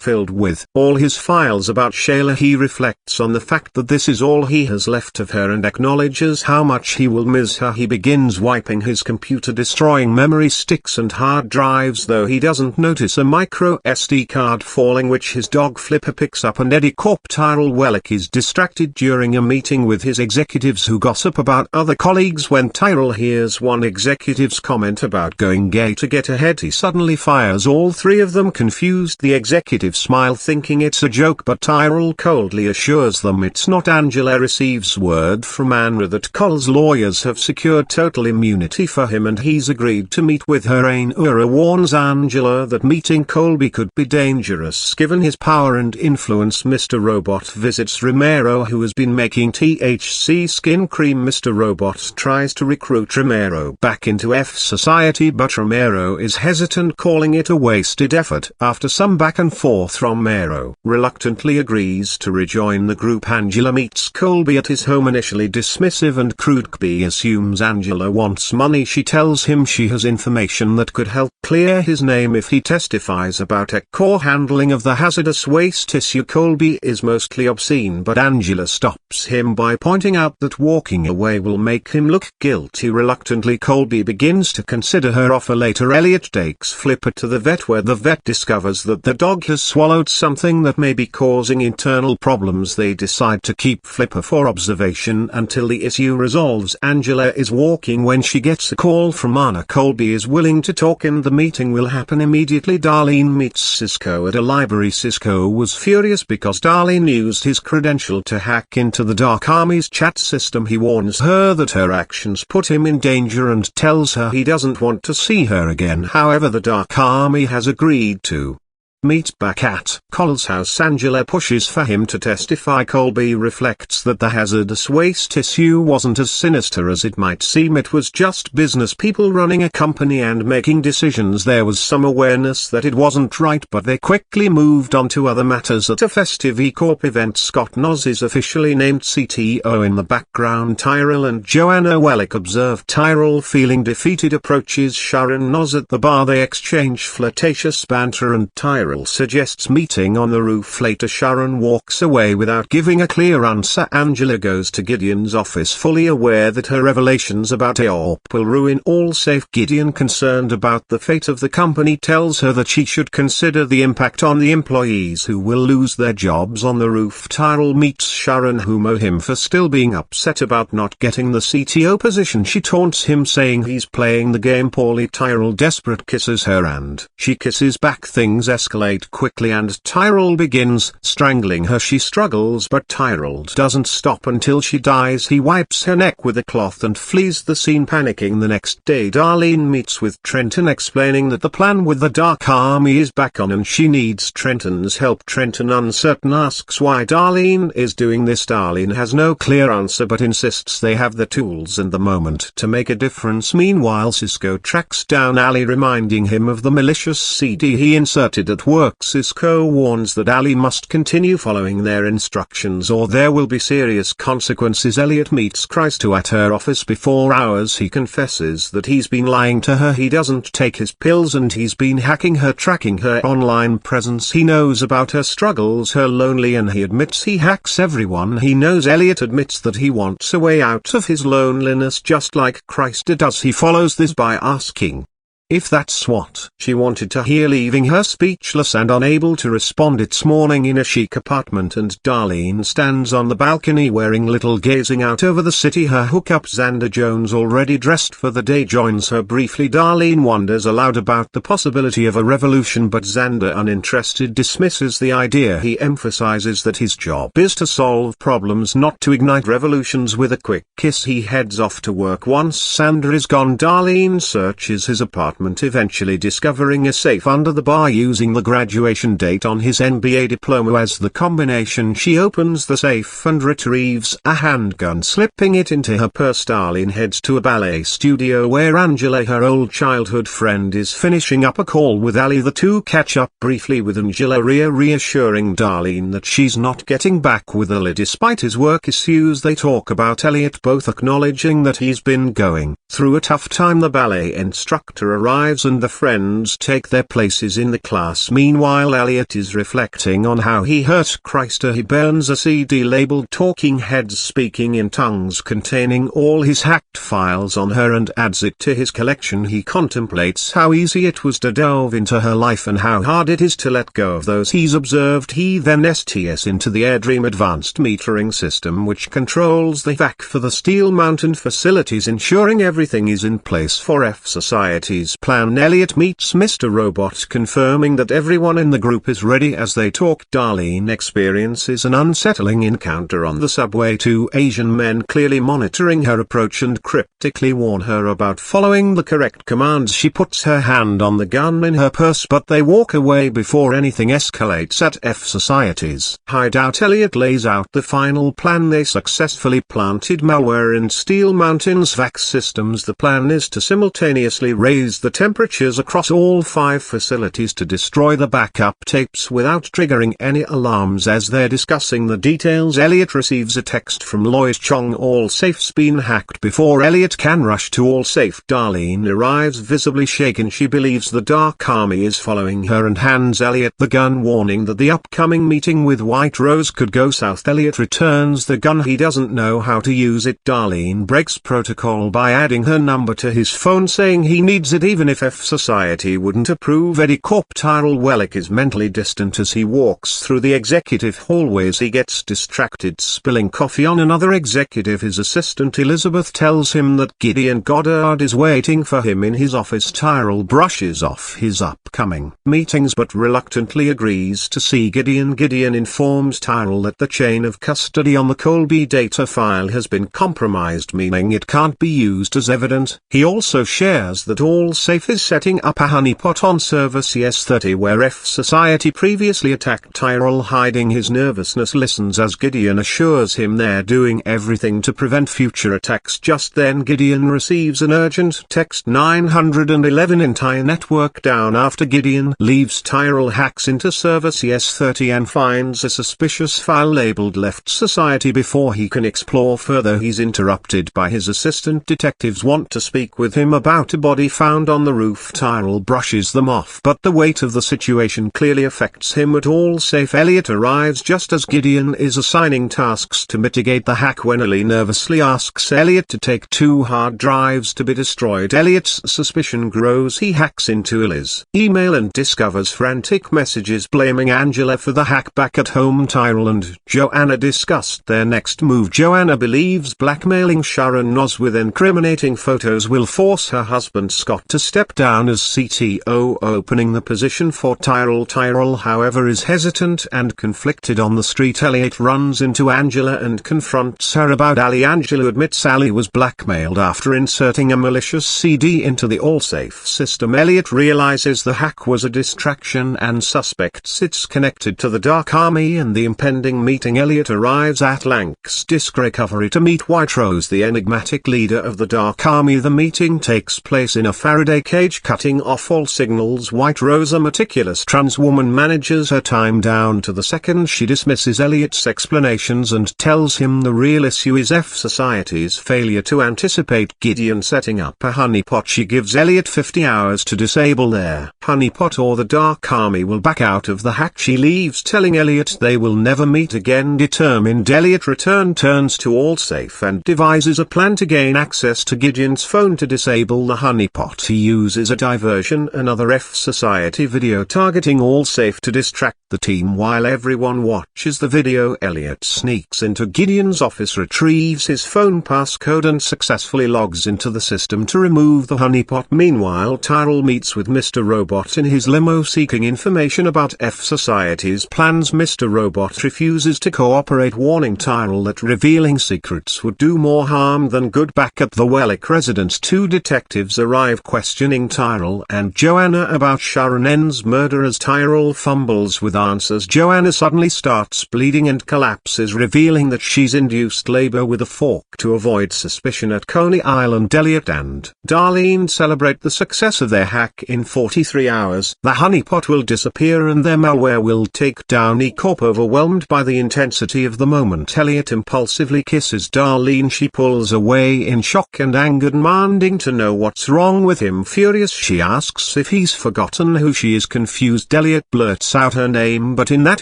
filled with all his files about Shayla. He reflects on the fact that this is all he has left of her and acknowledges how much he will miss her. He begins wiping his computer, destroying memory sticks and hard drives, though he doesn't notice a micro SD card falling, which his dog Flipper picks up. And Eddie Corp Tyrell Wellick is distracted during a meeting with his executives who gossip about other colleagues. When Tyrell hears one executive's comment about going gay to get ahead, he suddenly fires all three of them. Confused, the executives smile, thinking it's a joke, but Tyrell coldly assures them it's not. Angela receives word from Anna that Cole's lawyers have secured total immunity for him and he's agreed to meet with her. Anna warns Angela that meeting Colby could be dangerous given his power and influence. Mr. Robot visits Romero, who has been making THC skin cream. Mr. Robot tries to recruit Romero back into F Society, but Romero is hesitant, calling it a wasted effort. After some back and forth, Romero reluctantly agrees to rejoin the group. Angela meets Colby at his home, initially dismissive and crude. Colby assumes Angela wants money. She tells him she has information that could help clear his name if he testifies about ECCOR handling of the hazardous waste issue. Colby is mostly obscene, but Angela stops him by pointing out that walking away will make him look guilty. Reluctantly, Colby begins to consider her offer. Later, Elliot takes Flipper to the vet, where the vet discovers that the dog has swallowed something that may be causing internal problems. They decide to keep Flipper for observation until the issue resolves. Angela is walking when she gets a call from Anna. Colby is willing to talk and the meeting will happen immediately. Darlene meets Cisco at a library. Cisco was furious because Darlene used his credential to hack into the Dark Army's chat system. He warns her that her actions put him in danger and tells her he doesn't want to see her again. However, the Dark Army has agreed to Meet back at Cole's house. Angela pushes for him to testify. Colby reflects that the hazardous waste issue wasn't as sinister as it might seem. It was just business people running a company and making decisions. There was some awareness that it wasn't right, but they quickly moved on to other matters. At a festive E-Corp event, Scott Noz is officially named CTO. In the background, Tyrell and Joanna Wellick observe. Tyrell, feeling defeated, approaches Sharon Noz at the bar. They exchange flirtatious banter and Tyrell suggests meeting on the roof later. Sharon walks away without giving a clear answer. Angela goes to Gideon's office, fully aware that her revelations about AOP will ruin Allsafe. Gideon, concerned about the fate of the company, tells her that she should consider the impact on the employees who will lose their jobs. On the roof, Tyrell meets Sharon, who owe him for still being upset about not getting the CTO position. She taunts him, saying he's playing the game poorly. Tyrell, desperate, kisses her and she kisses back. Things escalate quickly and Tyrell begins strangling her. She struggles, but Tyrell doesn't stop until she dies. He wipes her neck with a cloth and flees the scene, panicking. The next day, Darlene meets with Trenton, explaining that the plan with the Dark Army is back on and she needs Trenton's help. Trenton, uncertain, asks why Darlene is doing this. Darlene has no clear answer but insists they have the tools and the moment to make a difference. Meanwhile, Cisco tracks down Ali, reminding him of the malicious CD he inserted at work. Cisco warns that Ali must continue following their instructions or there will be serious consequences. Elliot meets Christo at her office. Before hours, he confesses that he's been lying to her. He doesn't take his pills and he's been hacking her, tracking her online presence. He knows about her struggles, her lonely, and he admits he hacks everyone he knows. Elliot admits that he wants a way out of his loneliness, just like Christo does. He follows this by asking if that's what she wanted to hear, leaving her speechless and unable to respond. It's morning in a chic apartment and Darlene stands on the balcony wearing little, gazing out over the city. Her hookup Xander Jones, already dressed for the day, joins her briefly. Darlene wonders aloud about the possibility of a revolution, but Xander, uninterested, dismisses the idea. He emphasizes that his job is to solve problems, not to ignite revolutions. With a quick kiss, he heads off to work. Once Xander is gone, Darlene searches his apartment, eventually discovering a safe under the bar. Using the graduation date on his MBA diploma as the combination, she opens the safe and retrieves a handgun, slipping it into her purse. Darlene heads to a ballet studio where Angela, her old childhood friend, is finishing up a call with Ali. The two catch up briefly, with Angela reassuring Darlene that she's not getting back with Ali despite his work issues. They talk about Elliot, both acknowledging that he's been going through a tough time. The ballet instructor arrives and the friends take their places in the class. Meanwhile, Elliot is reflecting on how he hurt Christo. He burns a CD labeled Talking Heads Speaking in Tongues, containing all his hacked files on her, and adds it to his collection. He contemplates how easy it was to delve into her life and how hard it is to let go of those he's observed. He then STS into the AirDream advanced metering system, which controls the VAC for the Steel Mountain facilities, ensuring everything is in place for F Society's plan. Elliot meets Mr. Robot, confirming that everyone in the group is ready. As they talk, Darlene experiences an unsettling encounter on the subway. Two Asian men clearly monitoring her approach and cryptically warn her about following the correct commands. She puts her hand on the gun in her purse, but they walk away before anything escalates at F Society's hideout. Elliot lays out the final plan. They successfully planted malware in Steel Mountain's VAC systems. The plan is to simultaneously raise the temperatures across all 5 facilities to destroy the backup tapes without triggering any alarms. As they're discussing the details, Elliot receives a text from Lois Chong: Allsafe's been hacked. Before Elliot can rush to Allsafe, Darlene arrives visibly shaken. She believes the Dark Army is following her and hands Elliot the gun, warning that the upcoming meeting with White Rose could go south. Elliot returns the gun. He doesn't know how to use it. Darlene breaks protocol by adding her number to his phone, saying he needs it even if F Society wouldn't approve. Eddie Corp Tyrell Wellick is mentally distant as he walks through the executive hallways. He gets distracted, spilling coffee on another executive. His assistant Elizabeth tells him that Gideon Goddard is waiting for him in his office. Tyrell brushes off his upcoming meetings but reluctantly agrees to see Gideon. Gideon informs Tyrell that the chain of custody on the Colby data file has been compromised, meaning it can't be used as evidence. He also shares that all Allsafe is setting up a honeypot on server CS30 where F Society previously attacked Tyrell. Hiding his nervousness, listens as Gideon assures him they're doing everything to prevent future attacks. Just then Gideon receives an urgent text. 911 entire network down. After Gideon leaves, Tyrell hacks into server CS30 and finds a suspicious file labeled Left Society. Before he can explore further, he's interrupted by his assistant. Detectives want to speak with him about a body found on the roof. Tyrell brushes them off, but the weight of the situation clearly affects him. At Allsafe, Elliot arrives just as Gideon is assigning tasks to mitigate the hack when Ellie nervously asks Elliot to take 2 hard drives to be destroyed. Elliot's suspicion grows. He hacks into Ellie's email and discovers frantic messages blaming Angela for the hack. Back at home, Tyrell and Joanna discussed their next move. Joanna believes blackmailing Sharon Noz with incriminating photos will force her husband Scott to step down as CTO, opening the position for Tyrell. Tyrell, however, is hesitant and conflicted. On the street, Elliot runs into Angela and confronts her about Ali. Angela admits Ali was blackmailed after inserting a malicious CD into the Allsafe system. Elliot realizes the hack was a distraction and suspects it's connected to the Dark Army and the impending meeting. Elliot arrives at Lank's disk recovery to meet White Rose, the enigmatic leader of the Dark Army. The meeting takes place in a Faraday cage, cutting off all signals. White Rose, a meticulous trans woman, manages her time down to the second. She dismisses Elliot's explanations and tells him the real issue is F Society's failure to anticipate Gideon setting up a honeypot. She gives Elliot 50 hours to disable their honeypot or the Dark Army will back out of the hack. She leaves, telling Elliot they will never meet again. Determined, Elliot turns to Allsafe and devises a plan to gain access to Gideon's phone to disable the honeypot. He uses a diversion, another F Society video targeting Allsafe, to distract the team. While everyone watches the video, Elliot sneaks into Gideon's office, retrieves his phone passcode and successfully logs into the system to remove the honeypot. Meanwhile, Tyrell meets with Mr. Robot in his limo seeking information about F Society's plans. Mr. Robot refuses to cooperate, warning Tyrell that revealing secrets would do more harm than good. Back at the Wellick residence, 2 detectives arrive questioning Tyrell and Joanna about Sharon N's murder. As Tyrell fumbles with answers, Joanna suddenly starts bleeding and collapses, revealing that she's induced labor with a fork to avoid suspicion. At Coney Island, Elliot and Darlene celebrate the success of their hack. In 43 hours, the honeypot will disappear and their malware will take down E-Corp. Overwhelmed by the intensity of the moment, Elliot impulsively kisses Darlene. She pulls away in shock and anger, demanding to know what's wrong with him. Furious, she asks if he's forgotten who she is. Confused, Elliot blurts out her name, but in that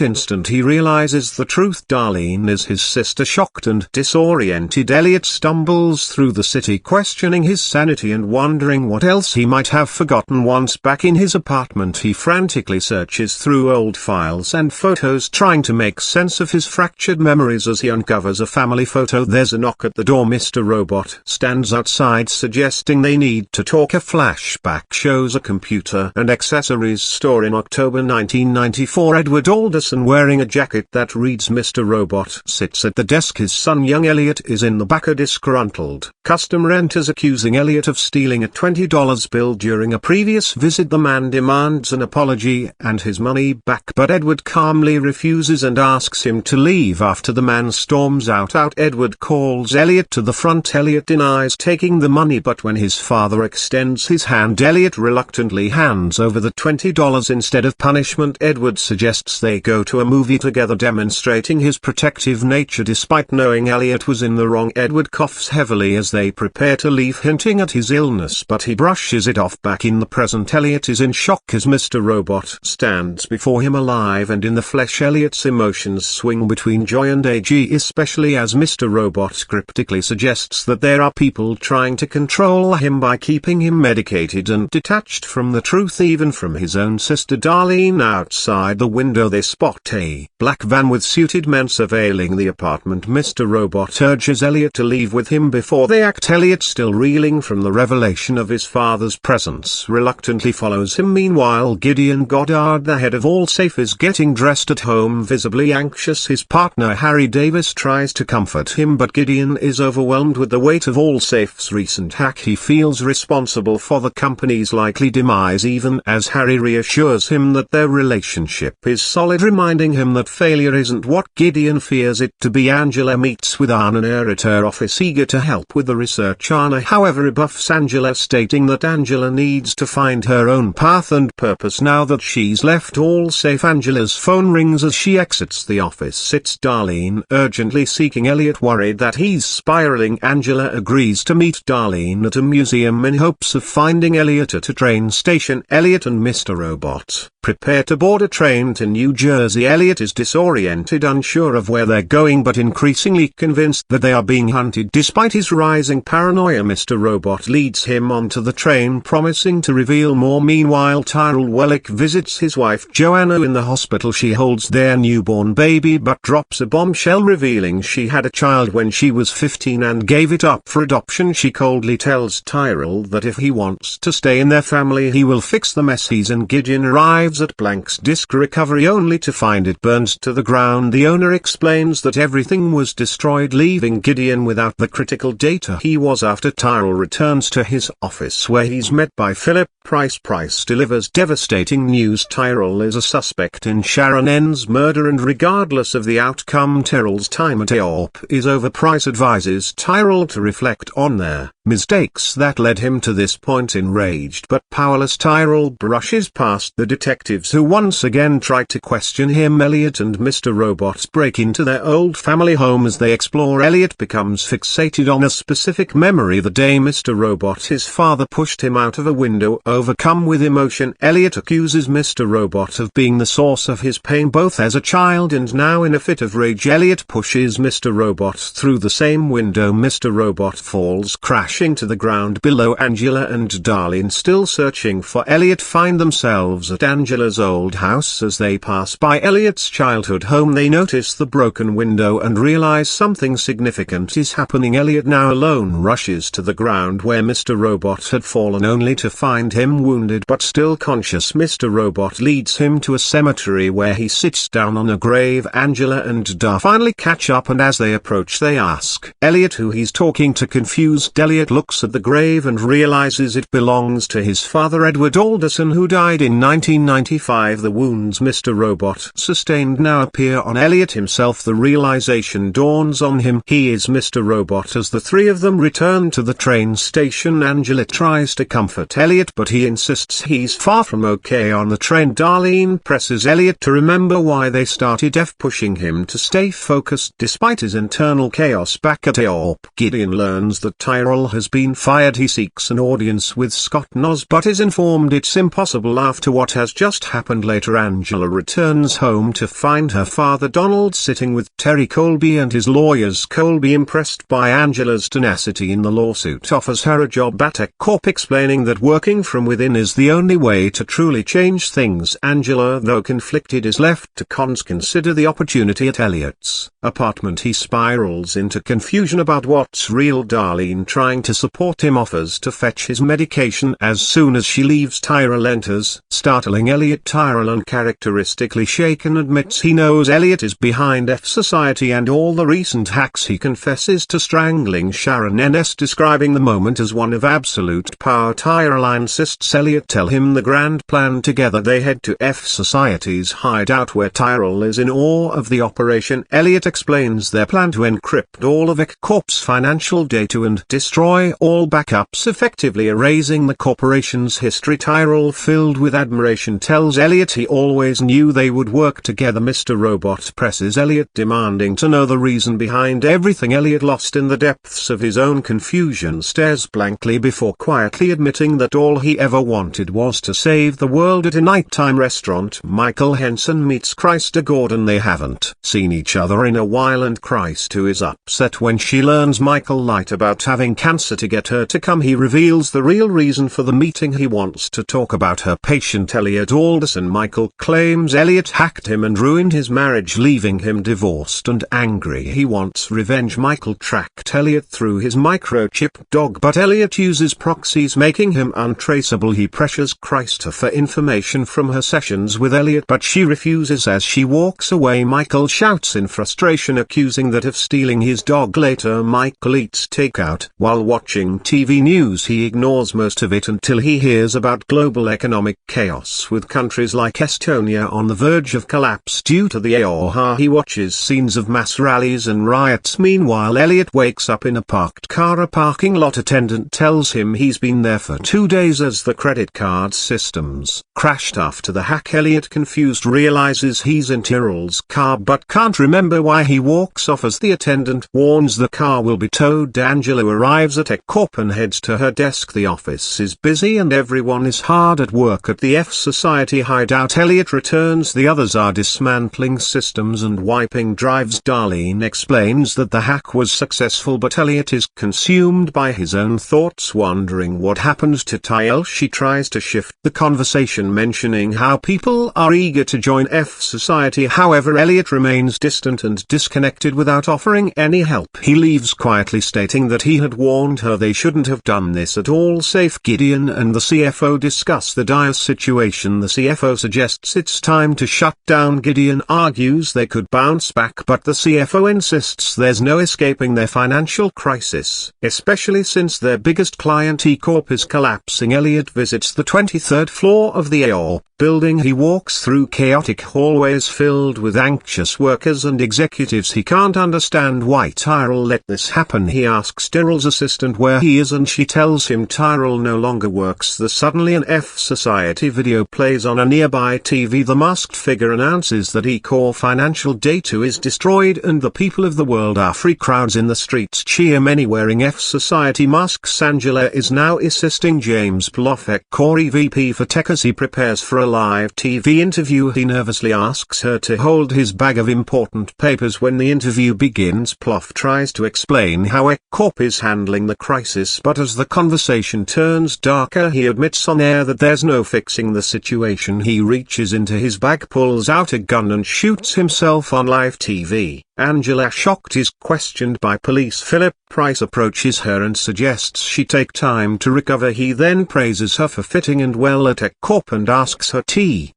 instant he realizes the truth. Darlene is his sister. Shocked and disoriented, Elliot stumbles through the city, questioning his sanity and wondering what else he might have forgotten. Once back in his apartment, he frantically searches through old files and photos, trying to make sense of his fractured memories. As he uncovers a family photo, there's a knock at the door. Mr. Robot stands outside, suggesting they need to talk. A flashback shows a computer and accessories store in October 1994. Edward Alderson, wearing a jacket that reads Mr. Robot, sits at the desk. His son young Elliot is in the back. A disgruntled customer enters, accusing Elliot of stealing a $20 bill during a previous visit. The man demands an apology and his money back, but Edward calmly refuses and asks him to leave. After the man storms out, Edward calls Elliot to the front. Elliot denies taking the money, but when his father extends his hand, Elliot reluctantly hands over the $20. Instead of punishment, Edward suggests they go to a movie together, demonstrating his protective nature. Despite knowing Elliot was in the wrong, Edward coughs heavily as they prepare to leave, hinting at his illness, but he brushes it off. Back in the present, Elliot is in shock as Mr. Robot stands before him alive and in the flesh. Elliot's emotions swing between joy and AG, especially as Mr. Robot cryptically suggests that there are people trying to control him by keeping him medicated and detached from the truth, even from his own sister Darlene. Outside the window they spot a black van with suited men surveilling the apartment. Mr. Robot urges Elliot to leave with him before they act. Elliot, still reeling from the revelation of his father's presence, reluctantly follows him. Meanwhile, Gideon Goddard, the head of Allsafe, is getting dressed at home, visibly anxious. His partner Harry Davis tries to comfort him, but Gideon is overwhelmed with the weight of Allsafe's recent hack. He feels responsible for the company's likely demise, even as Harry reassures him that their relationship is solid, reminding him that failure isn't what Gideon fears it to be. Angela meets with Anna at her office, eager to help with the research. Anna, however, rebuffs Angela, stating that Angela needs to find her own path and purpose now that she's left Allsafe. Angela's phone rings as she exits the office. It's Darlene, urgently seeking Elliot, worried that he's spiraling. Angela agrees to meet Darlene at a museum in hopes of finding Elliot at a train station. Elliot and Mr. Robot prepare to board a train to New Jersey. Elliot is disoriented, unsure of where they're going, but increasingly convinced that they are being hunted. Despite his rising paranoia, Mr. Robot leads him onto the train, promising to reveal more. Meanwhile, Tyrell Wellick visits his wife Joanna in the hospital. She holds their newborn baby but drops a bombshell, revealing she had a child when she was 15 and gave it up for adoption. She coldly tells Tyrell that if he wants to stay in their family, he will fix the mess he's in. Gideon arrives at Blank's disc recovery only to find it burned to the ground. The owner explains that everything was destroyed, leaving Gideon without the critical data he was after. Tyrell returns to his office, where he's met by Philip Price. Price delivers devastating news. Tyrell is a suspect in Sharon N's murder, and regardless of the outcome, Tyrell's time at AOP is over. Price advises Tyrell to reflect on their mistakes that led him to this point. Enraged but powerless, Tyrell brushes past the detectives who once again try to question him. Elliot and Mr. Robot break into their old family home. As they explore, Elliot becomes fixated on a specific memory: the day Mr. Robot, his father, pushed him out of a window. Overcome with emotion, Elliot accuses Mr. Robot of being the source of his pain, both as a child and now. In a fit of rage, Elliot pushes Mr. Robot through the same window. Mr. Robot falls crashing to the ground below. Angela and Darlene, still searching for Elliot, find themselves at Angela's old house. As they pass by Elliot's childhood home, they notice the broken window and realize something significant is happening. Elliot, now alone, rushes to the ground where Mr. Robot had fallen, only to find him wounded but still conscious. Mr. Robot leads him to a cemetery where he sits down on a grave. Angela and Dar finally catch up, and as they approach, they ask Elliot who he's talking to. Confused, Elliot looks at the grave and realizes it belongs to his father, Edward Alderson, who died in 1995. The wounds Mr. Robot sustained now appear on Elliot himself. The realization dawns on him: he is Mr. Robot. As the three of them return to the train station, Angela tries to comfort Elliot, but he insists he's far from okay on the train. Darlene presses Elliot to remember why they started pushing him to stay focused despite his internal chaos. Back at AOP, Gideon learns that Tyrell has been fired. He seeks an audience with Scott Noz, but is informed it's impossible after what has just happened. Later, Angela returns home to find her father Donald sitting with Terry Colby and his lawyers. Colby, impressed by Angela's tenacity in the lawsuit, offers her a job at Tech Corp, explaining that working from within is the only way to truly change things. Angela, though conflicted, is left to consider the opportunity at Elliot's apartment. He spirals into confusion about what's real. Darlene, trying to support him, offers to fetch his medication. As soon as she leaves, Tyrell enters, startling Elliot. Tyrell, uncharacteristically shaken, admits he knows Elliot is behind F Society and all the recent hacks. He confesses to strangling Sharon N.S., describing the moment as one of absolute power. Tyrell insists Elliot tell him the grand plan. Together they head to F Society's hideout, where Tyrell is in awe of the operation. Elliot explains their plan to encrypt all of F Corp's financial data and destroy all backups, effectively erasing the corporation's history. Tyrell, filled with admiration, tells Elliot he always knew they would work together. Mr. Robot presses Elliot, demanding to know the reason behind everything. Elliot, lost in the depths of his own confusion, stares blankly before quietly admitting that all he ever wanted was to save the world. At a nighttime restaurant, Michael Henson meets Christa Gordon. They haven't seen each other in a while, and Christa is upset when she learns Michael lied about having cancer to get her to come. He reveals the real reason for the meeting. He wants to talk about her patient. Elliot Alderson. Michael claims Elliot hacked him and ruined his marriage, leaving him divorced and angry. He wants revenge. Michael tracked Elliot through his microchip dog, but Elliot uses proxies, making him untraceable. He pressures Chrysler for information from her sessions with Elliot, but she refuses. As she walks away, Michael shouts in frustration, accusing that of stealing his dog. Later, Michael eats takeout. While watching TV news, he ignores most of it until he hears about global economic chaos, with countries like Estonia on the verge of collapse due to the war. He watches scenes of mass rallies and riots. Meanwhile, Elliot wakes up in a parked car. A parking lot attendant tells him he's been there for 2 days as the credit card systems crashed after the hack. Elliot, confused, realizes he's in Tyrell's car but can't remember why. He walks off as the attendant warns the car will be towed. Angela arrives at EchoCorp and heads to her desk. The office is busy and everyone is hard at work at the F Society hideout. Elliot returns. The others are dismantling systems and wiping drives. Darlene explains that the hack was successful, but Elliot is consumed by his own thoughts, wondering what happened to Tyrell. She tries to shift the conversation, mentioning how people are eager to join F Society. However, Elliot remains distant and disconnected without offering any help. He leaves quietly, stating that he had warned her they shouldn't have done this at all. Safe, Gideon and the CFO discuss the dire situation. The CFO suggests it's time to shut down. Gideon argues they could bounce back, but the CFO insists there's no escaping their financial crisis, especially since their biggest client EchoCorp is collapsing. Elliot visits the 23rd floor of the EchoCorp building. He walks through chaotic hallways filled with anxious workers and executives. He can't understand why Tyrell let this happen. He asks Tyrell's assistant where he is and she tells him Tyrell no longer works. Suddenly an F Society video plays on a nearby TV. The masked figure announces that EchoCorp financial data is destroyed and the people of the world are free. Crowds in the streets cheer, many wearing F Society masks. Angela is now assisting James Plouffe, EchoCorp EVP for Tech, as he prepares for a live TV interview. He nervously asks her to hold his bag of important papers. When the interview begins, Plouffe tries to explain how EchoCorp is handling the crisis, but as the conversation turns darker, he admits on air that there's no fixing the situation. He reaches into his bag, pulls out a gun and shoots himself on live TV. Angela, shocked, is questioned by police. Philip Price approaches her and suggests she take time to recover. He then praises her for fitting and well at EchoCorp and asks her tea.